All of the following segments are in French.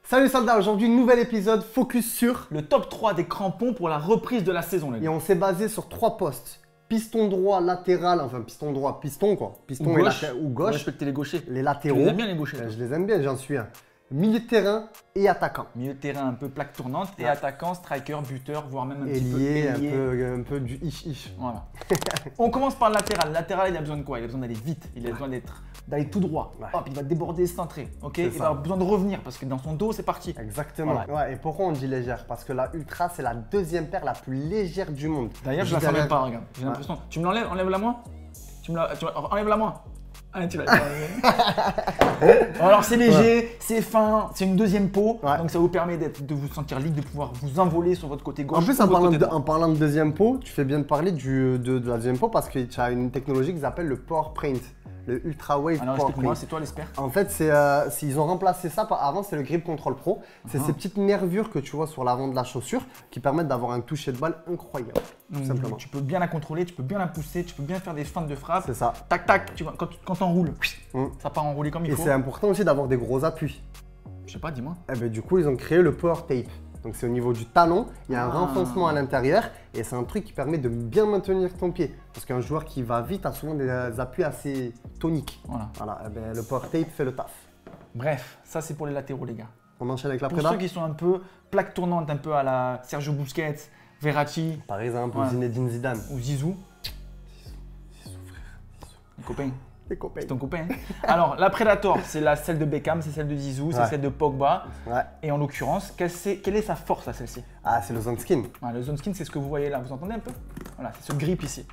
Salut soldats, aujourd'hui nouvel épisode focus sur le top 3 des crampons pour la reprise de la saison, les et gars. on s'est basé sur 3 postes. Piston droit, latéral, enfin piston droit, piston quoi. Piston Ou gauche. ou gauche. Respectez les gauchers. Les Tu latéraux. les aimes bien les gauchers, toi. Je les aime bien, j'en suis un. Milieu de terrain et attaquant. Milieu de terrain un peu plaque tournante et attaquant, striker, buteur, voire même un petit peu Ailier, ailier. un peu du ish. Voilà. On commence par le latéral. Le latéral, il a besoin de quoi? Il a besoin d'aller vite. Il a besoin d'aller tout droit. Ouais. Hop, il va déborder, centrer. Ok. Il ça. va avoir besoin de revenir parce que dans son dos, c'est parti. Exactement. Voilà. Ouais, et pourquoi on dit légère? Parce que la Ultra, c'est la deuxième paire la plus légère du monde. D'ailleurs, je la sens même pas, regarde. J'ai l'impression. Tu me l'enlèves, enlève-la moi. Enlève-la moi. Ah, tu l'as Alors c'est léger, c'est fin, c'est une deuxième peau, donc ça vous permet de vous sentir libre, de pouvoir vous envoler sur votre côté gauche. En plus, en parlant de deuxième peau, tu fais bien de parler de la deuxième peau parce que tu as une technologie qu'ils appellent le Power Print, le Ultra Wave Alors Power explique-moi, Print. c'est toi l'expert. En fait, ils ont remplacé ça. Avant, c'était le Grip Control Pro. C'est ces petites nervures que tu vois sur l'avant de la chaussure qui permettent d'avoir un toucher de balle incroyable. Tout simplement. Tu peux bien la contrôler, tu peux bien la pousser, tu peux bien faire des feintes de frappe. C'est ça. Tac, tac, tu vois, quand t'enroules, ça part enroulé comme il Et faut. c'est important aussi d'avoir des gros appuis. Je sais pas, dis-moi. Et ben, du coup, ils ont créé le Power Tape. Donc, c'est au niveau du talon, il y a un renfoncement à l'intérieur et c'est un truc qui permet de bien maintenir ton pied. Parce qu'un joueur qui va vite a souvent des appuis assez toniques. Voilà. Et ben, le Power Tape fait le taf. Bref, ça c'est pour les latéraux, les gars. On enchaîne avec la Pour préda. ceux qui sont un peu plaque tournante, un peu à la Sergio Busquets, Verratti. Par exemple, Zinedine Zidane. Ou Zizou. Les copains. Les copains. C'est ton copain. Alors, la Predator, c'est celle de Beckham, c'est celle de Zizou, c'est celle de Pogba. Et en l'occurrence, quelle est sa force, là, celle-ci? Ah, c'est le Zone Skin. Le Zone Skin, c'est ce que vous voyez là. Vous entendez un peu? Voilà, c'est ce grip ici.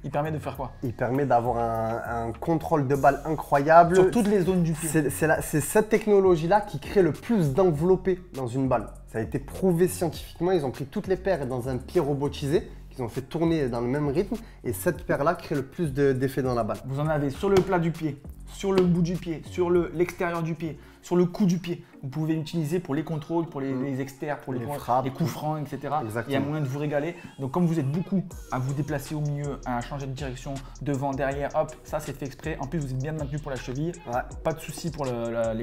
Il permet de faire quoi? Il permet d'avoir un contrôle de balle incroyable. Sur toutes les zones du pied. C'est cette technologie-là qui crée le plus d'enveloppé dans une balle. Ça a été prouvé scientifiquement. Ils ont pris toutes les paires dans un pied robotisé qu'ils ont fait tourner dans le même rythme. Et cette paire-là crée le plus d'effet dans la balle. Vous en avez sur le plat du pied, sur le bout du pied, sur l'extérieur du pied, sur le cou du pied. Vous pouvez l'utiliser pour les contrôles, pour les externes, pour les frappes, les coups francs, etc. Exactement. Il y a moyen de vous régaler. Donc comme vous êtes beaucoup à vous déplacer au milieu, à changer de direction, devant, derrière, hop, ça c'est fait exprès. En plus vous êtes bien maintenu pour la cheville. Pas de souci pour les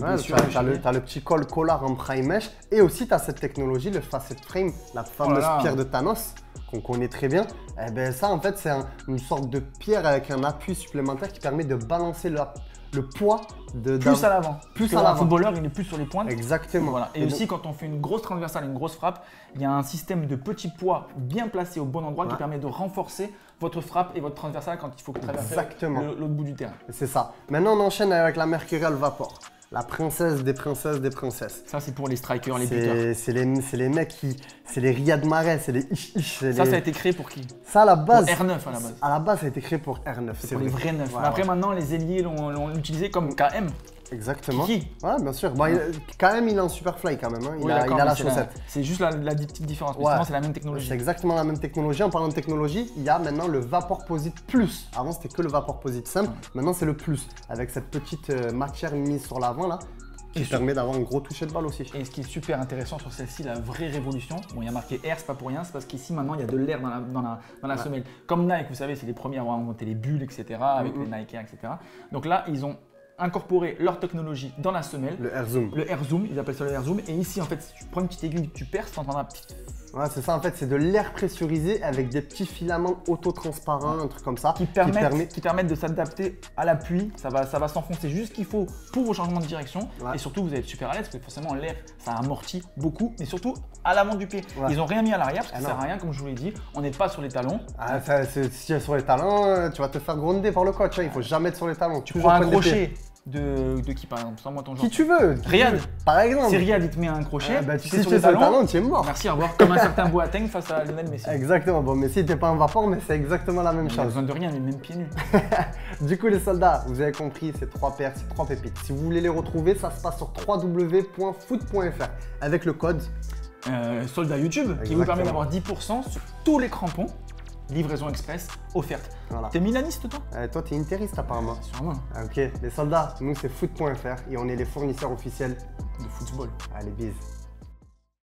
blessures. Tu as le petit col collard en prime mesh. Et aussi tu as cette technologie, le Facet Frame, la fameuse pierre de Thanos qu'on connaît très bien. Et ben ça en fait c'est une sorte de pierre avec un appui supplémentaire qui permet de balancer le poids plus à l'avant. Plus à l'avant. Un footballeur, il est plus sur les pointes. Exactement. Voilà. Et aussi, quand on fait une grosse transversale, une grosse frappe, il y a un système de petits poids bien placé au bon endroit qui permet de renforcer votre frappe et votre transversale quand il faut traverser l'autre bout du terrain. C'est ça. Maintenant, on enchaîne avec la Mercurial Vapor. La princesse des princesses des princesses. Ça, c'est pour les strikers, les buteurs. C'est les mecs qui… C'est les Riyad Mahrez, c'est les ish. Ça a été créé pour qui? Ça, à la base… Pour R9 à la base. À la base, ça a été créé pour R9. C'est pour les vrais neufs. Mais après, maintenant, les ailiers l'ont utilisé comme KM. Exactement. Qui? Ouais, bien sûr. Bon, KM, il est en Superfly quand même. Hein. Il a la chaussette. C'est juste la petite différence. Mais sinon, c'est la même technologie. C'est exactement la même technologie. En parlant de technologie, il y a maintenant le Vaporposit Plus. Avant, c'était que le Vaporposit simple. Maintenant, c'est le Plus. Avec cette petite matière mise sur l'avant là. Qui permet d'avoir un gros toucher de balle aussi. Et ce qui est super intéressant sur celle-ci, la vraie révolution, bon, il y a marqué Air, c'est pas pour rien, c'est parce qu'ici maintenant il y a de l'air dans la semelle. Comme Nike, vous savez, c'est les premiers à avoir inventé les bulles, etc., avec les Nike Air, etc. Donc là, ils ont incorporé leur technologie dans la semelle. Le Air Zoom. Le Air Zoom, ils appellent ça le Air Zoom. Et ici, en fait, si tu prends une petite aiguille, tu perces, tu entends un petit… Ouais, c'est ça en fait, c'est de l'air pressurisé avec des petits filaments autotransparents, un truc comme ça. Qui permettent de s'adapter à l'appui, ça va s'enfoncer juste ce qu'il faut pour vos changements de direction. Et surtout, vous allez être super à l'aise parce que forcément l'air, ça amortit beaucoup, mais surtout à l'avant du pied. Ils n'ont rien mis à l'arrière parce que ça sert à rien, comme je vous l'ai dit, on n'est pas sur les talons. Si tu es sur les talons, tu vas te faire gronder par le coach, hein. Il faut jamais être sur les talons. Tu prends un crochet. De qui par exemple? Sans moi ton genre. Qui tu veux. Riyad. Par exemple. Si Riyad il te met un crochet, si tu es sur les talons, tu es mort. Merci, au revoir. Comme un certain Boateng face à Lionel Messi. Exactement. Bon, Messi n'était pas un vapor, mais c'est exactement la même chose. Il n'a besoin de rien, mais même pieds nus. Du coup, les soldats, vous avez compris, ces 3 paires, ces 3 pépites. Si vous voulez les retrouver, ça se passe sur www.foot.fr avec le code soldat YouTube qui vous permet d'avoir 10% sur tous les crampons. Livraison express offerte. Voilà. T'es milaniste toi? Toi t'es interiste apparemment. Sûrement. Ok, les soldats, nous c'est foot.fr et on est les fournisseurs officiels de football. Allez, bise.